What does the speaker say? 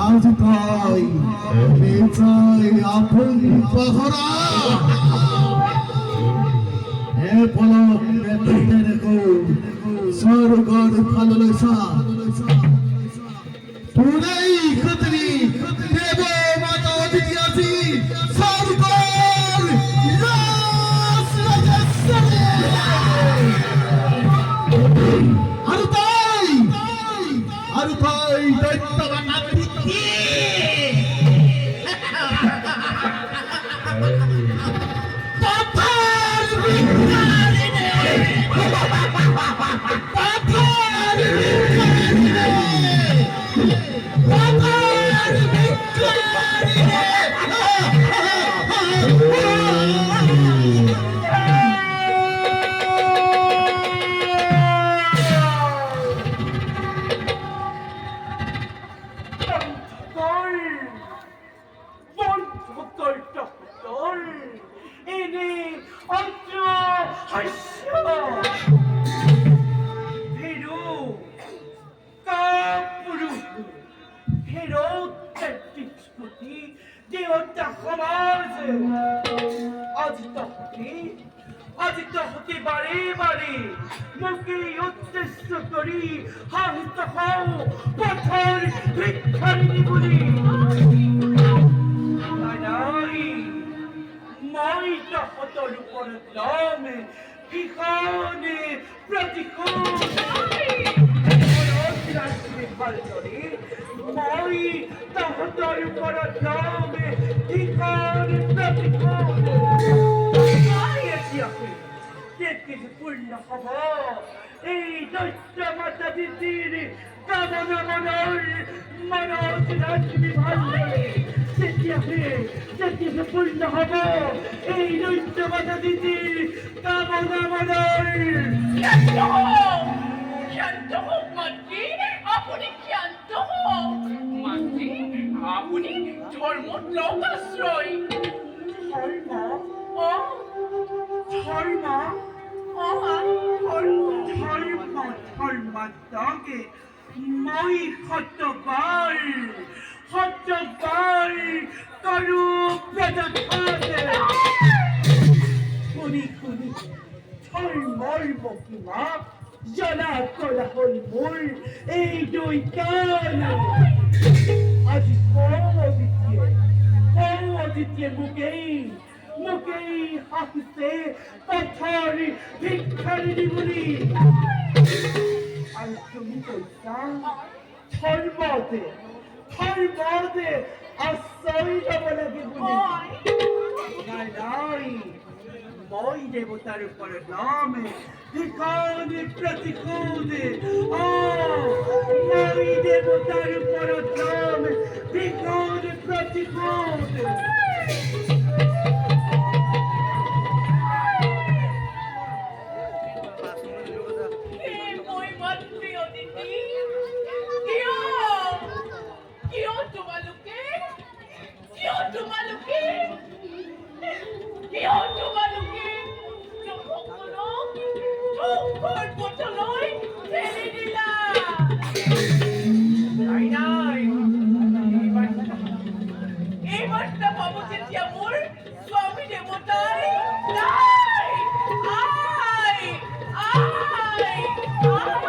আজ তাই বেচাই আপন পাহরা হে পলক বেতে রেখো স্বর্গর ভালোবাসা পুরাই খতরি দেব মাতা অতিথি আছি স্বর্গর রাস রাজেশ্বরী আর তাই দৈত্যবান নাবিকি পাথর বিকারিনে পাথর বিকারিনে পাথর বিকারিনে এই দৈত্য মাতা দিদির কামনা মনর মনোজ রাজনী ভান্ডারে যেটি পূর্ণ হব এই দৈত্য মাতা দিদির কামনা মনর শান্ত হোক মাতৃ, আপনি শান্ত হোক মাতৃ, আপনি ধর্ম লোকাশ্রয় ধর্মাত্মাকে মই হতবাল করু প্রজাঘাতে খুনি ছলমল বকিমা জ্বলা কোলাহল মূল এই দুই কান আজ অদিতিয়ে মুখেই হাসছে পাথর ভিক্ষারিণী বলি আর তুমি কইতা ধর্মতে আশ্রয় যাব লাগে বলি নাই মই দেবতার উপর নামে ভিখারি প্রতিকূলে মই দেবতার উপর নামে ভিখারি প্রতিকূলে এই বার্তা পাবো যে আমার